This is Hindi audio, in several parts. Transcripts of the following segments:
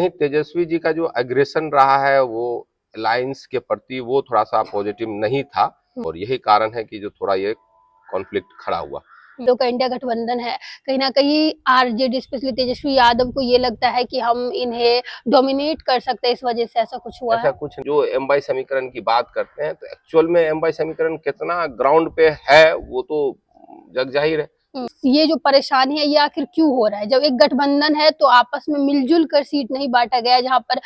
नहीं, तेजस्वी जी का जो एग्रेशन रहा है वो अलायंस के प्रति वो थोड़ा सा पॉजिटिव नहीं था और यही कारण है कि जो थोड़ा ये कॉन्फ्लिक्ट खड़ा हुआ। लोग का इंडिया गठबंधन है, कहीं ना कहीं आरजेडी स्पेशली तेजस्वी यादव को ये लगता है कि हम इन्हें डोमिनेट कर सकते हैं, इस वजह से ऐसा कुछ हुआ ऐसा है। कुछ जो एम बाई समीकरण की बात करते हैं तो एक्चुअल में एम बाई समीकरण कितना ग्राउंड पे है वो तो जग जाहिर है। ये जो परेशानी है ये आखिर क्यों हो रहा है? जब एक गठबंधन है तो आपस में मिलजुल कर सीट नहीं बांटा गया, जहां पर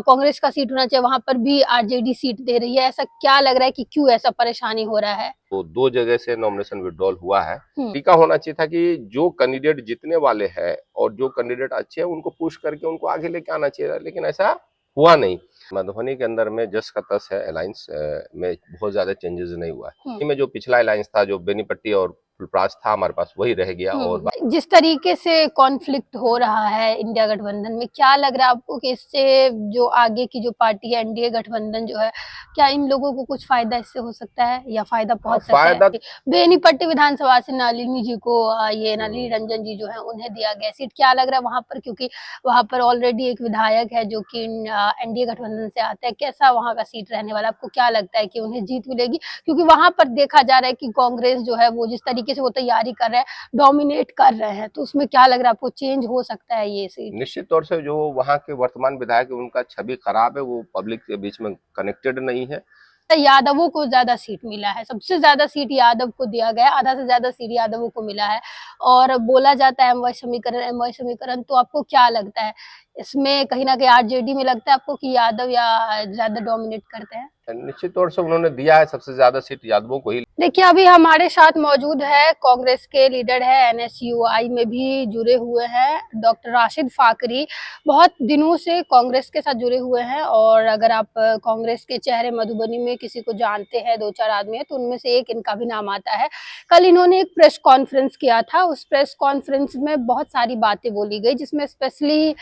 कांग्रेस का सीट होना चाहिए वहां पर भी आरजेडी सीट दे रही है। ऐसा क्या लग रहा है कि क्यों ऐसा परेशानी हो रहा है? तो दो जगह से नॉमिनेशन विड्रॉल हुआ है। तरीका होना चाहिए था कि जो कैंडिडेट जीतने वाले हैं और जो कैंडिडेट अच्छे हैं उनको पुश करके उनको आगे लेके आना चाहिए, लेकिन ऐसा हुआ नहीं। मधुबनी के अंदर में जस का तस है, अलायंस में बहुत ज्यादा चेंजेस नहीं हुआ है। में जो पिछला अलायंस था जो बेनीपट्टी और फुलपरास था हमारे पास वही रह गया। और जिस तरीके से कॉन्फ्लिक्ट हो रहा है इंडिया गठबंधन में, क्या लग रहा है आपको कि इससे जो आगे की जो पार्टी है एनडीए गठबंधन जो है, क्या इन लोगों को कुछ फायदा इससे हो सकता है या फायदा पहुंच सकता है? बेनीपट्टी विधानसभा से नलिनी जी को ये नलिनी रंजन जी जो है उन्हें दिया गया सीट, क्या लग रहा है वहां पर? क्योंकि वहां पर ऑलरेडी एक विधायक है जो कि एनडीए गठबंधन से आता है, कैसा वहां का सीट रहने वाला? आपको क्या लगता है कि उन्हें जीत मिलेगी? क्योंकि वहां पर देखा जा रहा है कि कांग्रेस जो है वो जिस तरीके से वो तैयारी कर रहे हैं, डोमिनेट कर रहे हैं, तो उसमें क्या लग रहा है आपको, चेंज हो सकता है ये सीट? निश्चित तौर से जो वहाँ के वर्तमान विधायक है उनका छवि खराब है, वो पब्लिक के बीच में कनेक्टेड नहीं है। यादवों को ज्यादा सीट मिला है, सबसे ज्यादा सीट यादव को दिया गया, आधा से ज्यादा सीट यादवों को मिला है। और बोला जाता है एमवाई समीकरण, एमवाई समीकरण, तो आपको क्या लगता है इसमें? कहीं ना कहीं आरजेडी में लगता है आपको कि यादव या ज्यादा डोमिनेट करते हैं? निश्चित तौर से उन्होंने दिया है, सबसे ज्यादा सीट यादवों को ही। देखिए, अभी हमारे साथ मौजूद है कांग्रेस के लीडर है, एनएसयूआई में भी जुड़े हुए हैं डॉक्टर राशिद फाकरी। बहुत दिनों से कांग्रेस के साथ जुड़े हुए हैं और अगर आप कांग्रेस के चेहरे मधुबनी में किसी को जानते हैं, दो चार आदमी है, तो उनमें से एक इनका भी नाम आता है। कल इन्होंने एक प्रेस कॉन्फ्रेंस किया था, उस प्रेस कॉन्फ्रेंस में बहुत सारी बातें बोली गई, जिसमें स्पेशली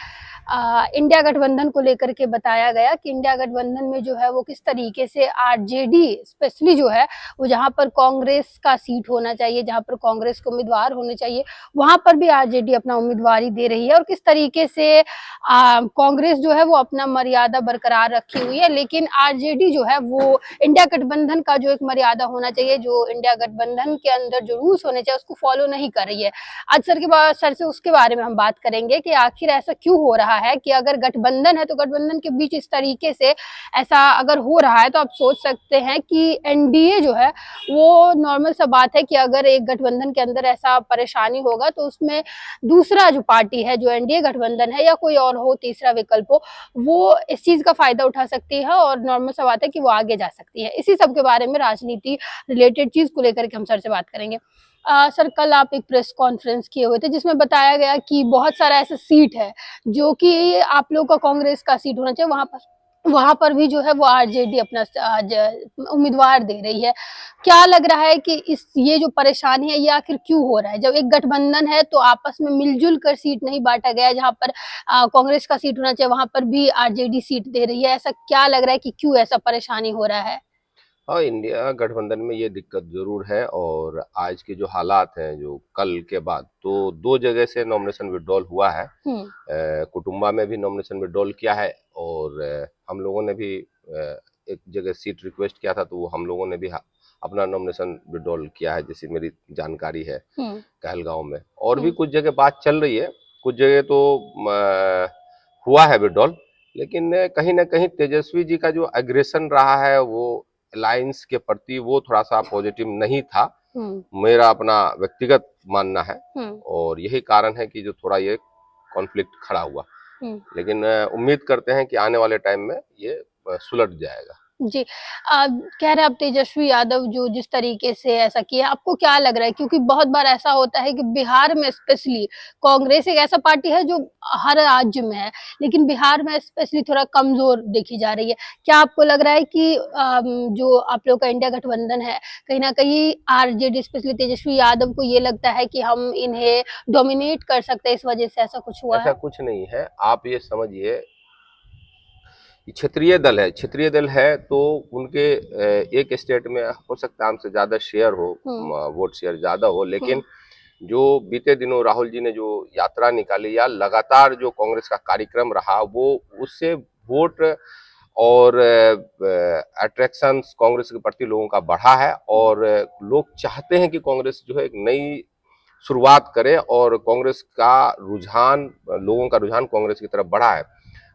इंडिया गठबंधन को लेकर के बताया गया कि इंडिया गठबंधन में जो है वो किस तरीके से आरजेडी स्पेशली जो है वो जहां पर कांग्रेस का सीट होना चाहिए, जहां पर कांग्रेस के उम्मीदवार होने चाहिए, वहां पर भी आरजेडी अपना उम्मीदवारी दे रही है। और किस तरीके से कांग्रेस जो है वो अपना मर्यादा बरकरार रखी हुई है, लेकिन आरजेडी जो है वो इंडिया गठबंधन का जो एक मर्यादा होना चाहिए, जो इंडिया गठबंधन के अंदर जो रूल्स होने चाहिए उसको फॉलो नहीं कर रही है। आज सर के बाद सर से उसके बारे में हम बात करेंगे कि आखिर ऐसा क्यों हो रहा है कि अगर गठबंधन है तो गठबंधन के बीच इस तरीके से ऐसा अगर हो रहा है, तो आप सोच सकते हैं कि एनडीए जो है वो नॉर्मल सा बात है कि अगर एक गठबंधन के अंदर ऐसा परेशानी होगा तो उसमें दूसरा जो पार्टी है, जो एनडीए गठबंधन है या कोई और हो, तीसरा विकल्प हो, वो इस चीज का फायदा उठा सकती है और नॉर्मल सा बात है कि वो आगे जा सकती है। इसी सब के बारे में, राजनीति रिलेटेड चीज को लेकर के हम सर से बात करेंगे। सर, कल आप एक प्रेस कॉन्फ्रेंस किए हुए थे जिसमें बताया गया कि बहुत सारा ऐसा सीट है जो कि आप लोग का कांग्रेस का सीट होना चाहिए, वहां पर भी जो है वो आरजेडी अपना उम्मीदवार दे रही है। क्या लग रहा है कि ये जो परेशानी है ये आखिर क्यों हो रहा है? जब एक गठबंधन है तो आपस में मिलजुल कर सीट नहीं बांटा गया, जहां पर कांग्रेस का सीट होना चाहिए वहां पर भी आरजेडी सीट दे रही है। ऐसा क्या लग रहा है कि क्यों ऐसा परेशानी हो रहा है? हाँ, इंडिया गठबंधन में ये दिक्कत जरूर है और आज के जो हालात हैं जो कल के बाद, तो दो जगह से नॉमिनेशन विड्रॉल हुआ है। कुटुंबा में भी नॉमिनेशन विड्रॉल किया है और हम लोगों ने भी एक जगह सीट रिक्वेस्ट किया था, तो वो हम लोगों ने भी अपना नॉमिनेशन विड्रॉल किया है, जैसी मेरी जानकारी है। कहलगांव में और भी कुछ जगह बात चल रही है, कुछ जगह तो हुआ है विड्रॉल, लेकिन कहीं ना कहीं तेजस्वी जी का जो एग्रेशन रहा है वो अलायंस के प्रति वो थोड़ा सा पॉजिटिव नहीं था, मेरा अपना व्यक्तिगत मानना है। और यही कारण है कि जो थोड़ा ये कॉन्फ्लिक्ट खड़ा हुआ, लेकिन उम्मीद करते हैं कि आने वाले टाइम में ये सुलझ जाएगा। जी, कह रहे आप तेजस्वी यादव जो जिस तरीके से ऐसा किया, आपको क्या लग रहा है? क्योंकि बहुत बार ऐसा होता है कि बिहार में स्पेशली कांग्रेस एक ऐसा पार्टी है जो हर राज्य में है, लेकिन बिहार में स्पेशली थोड़ा कमजोर देखी जा रही है। क्या आपको लग रहा है कि जो आप लोग का इंडिया गठबंधन है, कहीं ना कहीं आरजेडी स्पेशली तेजस्वी यादव को ये लगता है कि हम इन्हें डोमिनेट कर सकते हैं, इस वजह से ऐसा कुछ हुआ है? ऐसा कुछ नहीं है, आप ये समझिए क्षेत्रीय दल है, क्षेत्रीय दल है तो उनके एक स्टेट में हो सकता है हमसे ज्यादा शेयर हो, वोट शेयर ज्यादा हो, लेकिन जो बीते दिनों राहुल जी ने जो यात्रा निकाली या लगातार जो कांग्रेस का कार्यक्रम रहा, वो उससे वोट और अट्रैक्शन कांग्रेस के प्रति लोगों का बढ़ा है और लोग चाहते हैं कि कांग्रेस जो है एक नई शुरुआत करे और कांग्रेस का रुझान, लोगों का रुझान कांग्रेस की तरफ बढ़ा है।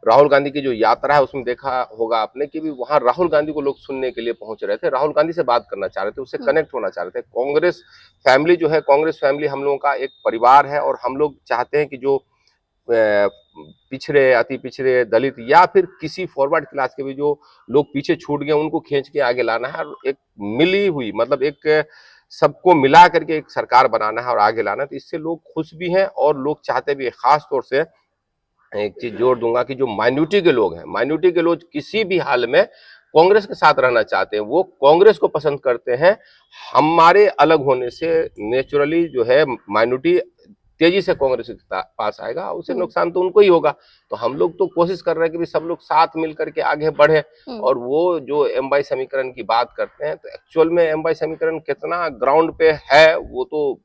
राहुल गांधी की जो यात्रा है उसमें देखा होगा आपने कि भी वहां राहुल गांधी को लोग सुनने के लिए पहुंच रहे थे, राहुल गांधी से बात करना चाह रहे थे, उससे कनेक्ट होना चाह रहे थे। कांग्रेस फैमिली जो है, कांग्रेस फैमिली हम लोगों का एक परिवार है और हम लोग चाहते हैं कि जो पिछड़े, अति पिछड़े, दलित या फिर किसी फॉरवर्ड क्लास के भी जो लोग पीछे छूट गए उनको खींच के आगे लाना है और एक मिली हुई, मतलब एक सबको मिला करके एक सरकार बनाना है और आगे लाना है। तो इससे लोग खुश भी हैं और लोग चाहते भी हैं। खास तौर से एक चीज जोड़ दूंगा कि जो माइनॉरिटी के लोग हैं, माइनॉरिटी के लोग किसी भी हाल में कांग्रेस के साथ रहना चाहते हैं, वो कांग्रेस को पसंद करते हैं। हमारे अलग होने से नेचुरली जो है माइनॉरिटी तेजी से कांग्रेस के पास आएगा, उससे नुकसान तो उनको ही होगा। तो हम लोग तो कोशिश कर रहे हैं कि भी सब लोग साथ मिल करके आगे बढ़े। और वो जो एम बाई समीकरण की बात करते हैं, तो एक्चुअल में एम बाई समीकरण कितना ग्राउंड पे है वो तो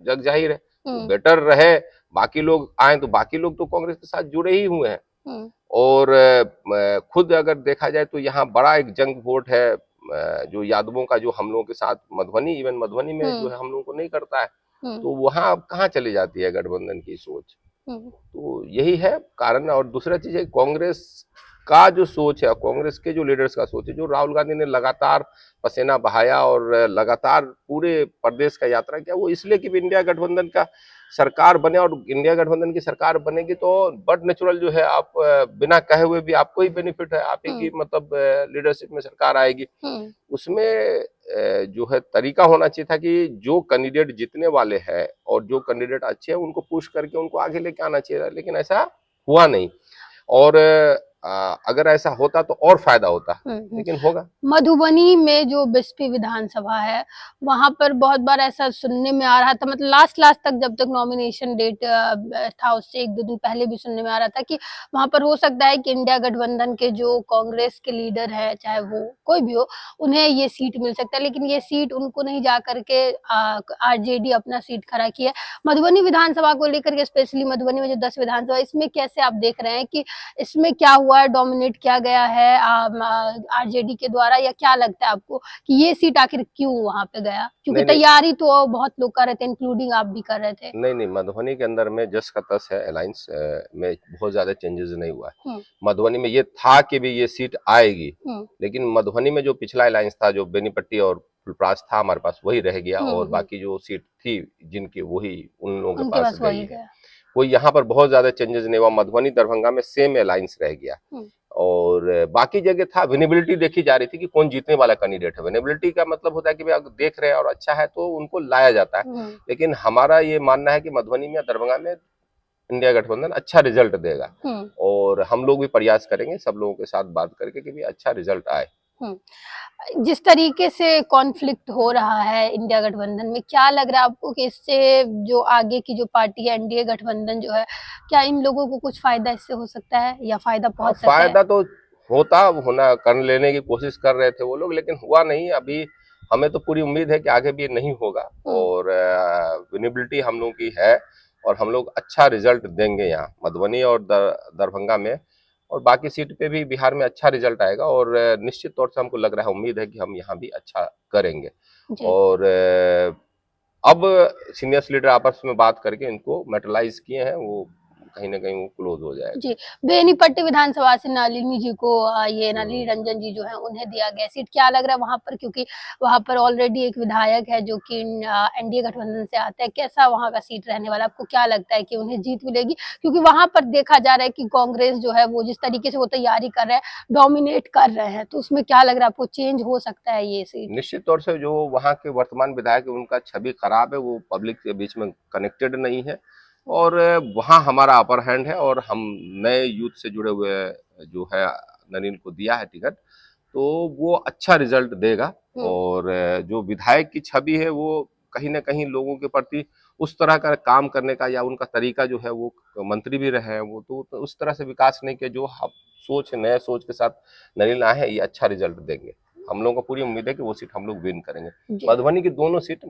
जग जाहिर है। बेटर रहे, बाकी लोग आए, तो बाकी लोग तो कांग्रेस के साथ जुड़े ही हुए हैं। और खुद अगर देखा जाए तो यहाँ बड़ा एक जंग वोट है जो यादवों का, जो हम लोगों के साथ मधुबनी, इवन मधुबनी में जो है हम लोगों को नहीं करता है, तो वहां कहाँ चली जाती है गठबंधन की सोच। तो यही है कारण। और दूसरा चीज है कांग्रेस का जो सोच है, कांग्रेस के जो लीडर्स का सोच है, जो राहुल गांधी ने लगातार पसीना बहाया और लगातार पूरे प्रदेश का यात्रा किया, वो इसलिए कि इंडिया गठबंधन का सरकार बने। और इंडिया गठबंधन की सरकार बनेगी तो बट नेचुरल जो है, आप बिना कहे हुए भी आपको ही बेनिफिट है, आप ही की मतलब लीडरशिप में सरकार आएगी। उसमें जो है तरीका होना चाहिए था कि जो कैंडिडेट जीतने वाले हैं और जो कैंडिडेट अच्छे हैं उनको पुश करके उनको आगे लेके आना चाहिए, लेकिन ऐसा हुआ नहीं। और अगर ऐसा होता तो और फायदा होता, लेकिन होगा। मधुबनी में जो बिस्पी विधानसभा है, वहां पर बहुत बार ऐसा सुनने में आ रहा था, मतलब लास्ट तक जब तक नॉमिनेशन डेट था उससे एक दो दिन पहले भी सुनने में आ रहा था कि वहां पर हो सकता है कि इंडिया गठबंधन के जो कांग्रेस के लीडर है, चाहे वो कोई भी हो, उन्हें ये सीट मिल सकता है। लेकिन ये सीट उनको नहीं, जा करके आरजेडी अपना सीट खड़ा की है। मधुबनी विधानसभा को लेकर के, स्पेशली मधुबनी में जो 10 विधानसभा, इसमें कैसे आप देख रहे हैं कि इसमें क्या हुआ है, डोमिनेट किया गया है आरजेडी के द्वारा, या क्या लगता है आपको कि ये सीट आखिर क्यों वहां पे गया? क्योंकि तैयारी तो बहुत लोग कर रहे थे, इंक्लूडिंग आप भी कर रहे थे। नहीं, मधुबनी के अंदर में जस का तस है, अलायंस में बहुत ज्यादा चेंजेस नहीं हुआ है। मधुबनी में ये था कि भी ये सीट आएगी, लेकिन मधुबनी में जो पिछला अलायंस था, जो बेनीपट्टी और फुलपरास था हमारे पास, वही रह गया और बाकी जो सीट थी जिनकी, वही उन लोगों के पास गई है। कोई यहाँ पर बहुत ज्यादा चेंजेस नहीं हुआ। मधुबनी दरभंगा में सेम अलायंस रह गया और बाकी जगह था विनेबिलिटी देखी जा रही थी कि कौन जीतने वाला कैंडिडेट है। विनेबिलिटी का मतलब होता है कि अगर देख रहे हैं और अच्छा है तो उनको लाया जाता है। लेकिन हमारा ये मानना है कि मधुबनी में या दरभंगा में इंडिया गठबंधन अच्छा रिजल्ट देगा और हम लोग भी प्रयास करेंगे सब लोगों के साथ बात करके कि भी अच्छा रिजल्ट आए। जिस तरीके से कॉन्फ्लिक्ट हो रहा है इंडिया गठबंधन में, क्या लग रहा है आपको कि इससे जो आगे की जो पार्टी है, एनडीए गठबंधन जो है, क्या इन लोगों को कुछ फायदा इससे हो सकता है या फायदा पहुंच सकता है? फायदा तो होना कर लेने की कोशिश कर रहे थे वो लोग, लेकिन हुआ नहीं। अभी हमें तो पूरी उम्मीद है कि आगे भी नहीं होगा और विनेबिलिटी हम लोगों की है और हम लोग अच्छा रिजल्ट देंगे यहाँ मधुबनी और दरभंगा में, और बाकी सीट पे भी बिहार में अच्छा रिजल्ट आएगा और निश्चित तौर से हमको लग रहा है, उम्मीद है कि हम यहाँ भी अच्छा करेंगे। और अब सीनियर लीडर आपस में बात करके इनको मेटलाइज किए हैं, वो कहीं ना कहीं वो क्लोज हो जाएगा। जी, बेनीपट्टी विधानसभा से नलिनी जी को ये नलिनी रंजन जी जो है उन्हें दिया गया सीट, क्या लग रहा है वहां पर? क्योंकि वहां पर ऑलरेडी एक विधायक है जो कि एनडीए गठबंधन से आता है, कैसा वहां का सीट रहने वाला? आपको क्या लगता है कि उन्हें जीत मिलेगी? क्योंकि वहां पर देखा जा रहा है कि कांग्रेस जो है वो जिस तरीके से वो तैयारी कर रहे हैं, डोमिनेट कर रहे हैं, तो उसमें क्या लग रहा है आपको, चेंज हो सकता है ये सीट? निश्चित तौर से जो वहाँ के वर्तमान विधायक, उनका छवि खराब है, वो पब्लिक के बीच में कनेक्टेड नहीं है और वहाँ हमारा अपर हैंड है और हम नए यूथ से जुड़े हुए जो है नलिन को दिया है टिकट, तो वो अच्छा रिजल्ट देगा। और जो विधायक की छवि है वो कहीं ना कहीं लोगों के प्रति उस तरह का काम करने का या उनका तरीका जो है, वो मंत्री भी रहे हैं वो, तो उस तरह से विकास नहीं किया जो सोच, नए सोच के साथ नलिन आए हैं, ये अच्छा रिजल्ट देंगे। हम लोगों को पूरी उम्मीद है कि वो सीट हम लोग विन करेंगे। मधुबनी की दोनों सीट,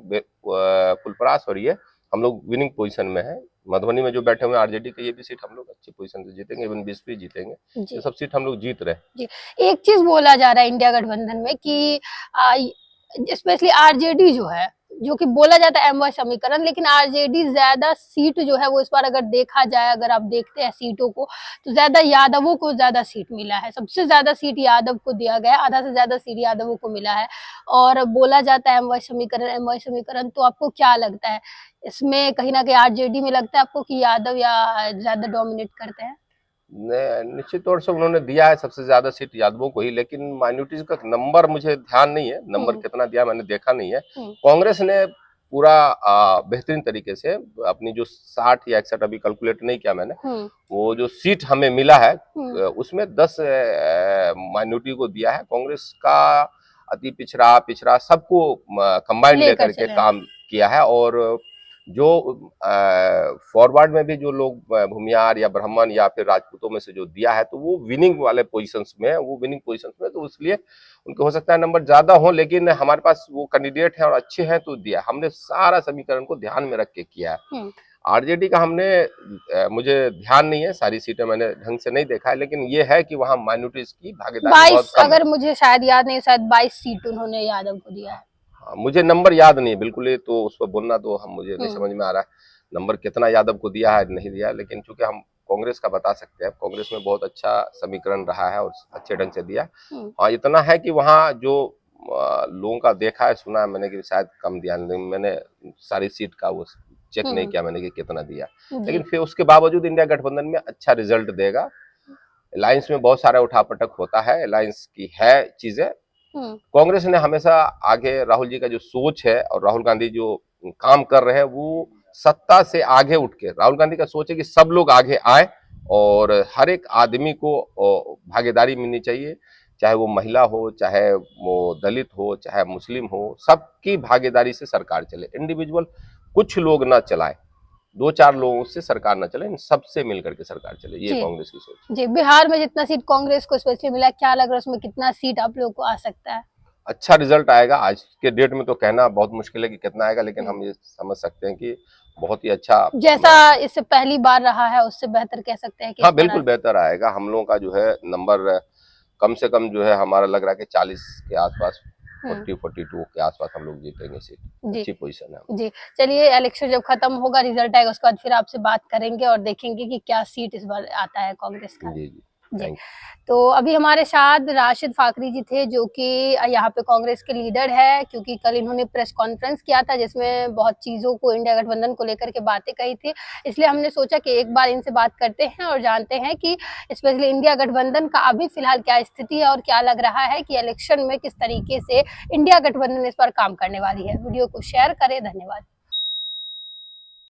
फुलपरास और ये हम लोग विनिंग पोजीशन में है। मधुबनी में जो बैठे हुए हैं आरजेडी के, ये भी सीट हम लोग अच्छी पोजीशन से जीतेंगे, इवन बीएसपी जीतेंगे, ये सब सीट हम लोग जीत रहे हैं। जी, एक चीज बोला जा रहा है इंडिया गठबंधन में कि स्पेशली आरजेडी जो है, जो कि बोला जाता है एमवाय समीकरण, लेकिन आरजेडी ज्यादा सीट जो है वो इस बार अगर देखा जाए, अगर आप देखते हैं सीटों को, तो ज्यादा यादवों को ज्यादा सीट मिला है, सबसे ज्यादा सीट यादव को दिया गया, आधा से ज्यादा सीट यादवों को मिला है। और बोला जाता है एमवाय समीकरण, एमवाय समीकरण, तो आपको क्या लगता है इसमें कहीं ना कहीं आरजेडी में लगता है आपको कि यादव या ज्यादा डोमिनेट करते हैं? निश्चित तौर से उन्होंने दिया है सबसे ज्यादा सीट यादवों को ही, लेकिन माइनॉरिटीज का नंबर मुझे ध्यान नहीं है, नंबर कितना दिया मैंने देखा नहीं है। कांग्रेस ने पूरा बेहतरीन तरीके से अपनी जो 60 या 61 अभी कैलकुलेट नहीं किया मैंने, वो जो सीट हमें मिला है उसमें 10 माइनॉरिटी को दिया है। कांग्रेस का अति पिछड़ा सबको कंबाइंड लेकर के काम किया है। और जो फॉरवर्ड में भी जो लोग भूमियार या ब्राह्मण या फिर राजपूतों में से जो दिया है, तो वो विनिंग वाले पोजीशंस में है, वो विनिंग पोजीशंस में, तो इसलिए उनके हो सकता है नंबर ज्यादा हो, लेकिन हमारे पास वो कैंडिडेट है और अच्छे हैं तो दिया। हमने सारा समीकरण को ध्यान में रख के किया है। आरजेडी का हमने मुझे ध्यान नहीं है, सारी सीटें मैंने ढंग से नहीं देखा है, लेकिन ये है कि वहाँ माइनॉरिटीज की भागीदारी बहुत कम है। अगर मुझे शायद याद नहीं, शायद 22 सीट उन्होंने यादव को दिया है। मुझे नंबर याद नहीं है बिल्कुल, तो उस पर बोलना तो हम मुझे नहीं समझ में आ रहा है नंबर कितना यादव को दिया है नहीं दिया, लेकिन चूंकि हम कांग्रेस का बता सकते हैं, कांग्रेस में बहुत अच्छा समीकरण रहा है और अच्छे ढंग से दिया। और इतना है कि वहाँ जो लोगों का देखा है सुना है मैंने कि शायद कम दिया, मैंने सारी सीट का वो चेक नहीं किया मैंने कि कितना दिया, लेकिन फिर उसके बावजूद इंडिया गठबंधन में अच्छा रिजल्ट देगा। अलायंस में बहुत सारा उठापटक होता है, अलायंस की है चीजें। कांग्रेस ने हमेशा आगे, राहुल जी का जो सोच है और राहुल गांधी जो काम कर रहे हैं, वो सत्ता से आगे उठ के, राहुल गांधी का सोच है कि सब लोग आगे आए और हर एक आदमी को भागीदारी मिलनी चाहिए, चाहे वो महिला हो, चाहे वो दलित हो, चाहे मुस्लिम हो, सबकी भागीदारी से सरकार चले। इंडिविजुअल कुछ लोग ना चलाए, 2-4 लोगों से सरकार न चले, इन सबसे मिलकर के सरकार चले, ये कांग्रेस की सोच। जी, बिहार में जितना सीट कांग्रेस को स्पेशली मिला, क्या लग रहा है उसमें कितना सीट आप लोगों को आ सकता है? अच्छा रिजल्ट आएगा। आज के डेट में तो कहना बहुत मुश्किल है कि कितना आएगा, लेकिन हम ये समझ सकते हैं कि बहुत ही अच्छा, जैसा इससे पहली बार रहा है उससे बेहतर कह सकते हैं कि हाँ बिल्कुल बेहतर आएगा। हम लोगों का जो है नंबर कम से कम जो है हमारा लग रहा है कि 40 के आसपास, 40-42 के आसपास हम लोग जीतेंगे सीट। अच्छी पोजीशन है जी। चलिए, इलेक्शन जब खत्म होगा, रिजल्ट आएगा, उसके बाद फिर आपसे बात करेंगे और देखेंगे कि क्या सीट इस बार आता है कांग्रेस का। जी। तो अभी हमारे साथ राशिद फाकरी जी थे, जो कि यहाँ पे कांग्रेस के लीडर है, क्योंकि कल इन्होंने प्रेस कॉन्फ्रेंस किया था जिसमें बहुत चीजों को, इंडिया गठबंधन को लेकर के बातें कही थी, इसलिए हमने सोचा कि एक बार इनसे बात करते हैं और जानते हैं कि स्पेशली इंडिया गठबंधन का अभी फिलहाल क्या स्थिति है और क्या लग रहा है कि इलेक्शन में किस तरीके से इंडिया गठबंधन इस पर काम करने वाली है। वीडियो को शेयर करें, धन्यवाद।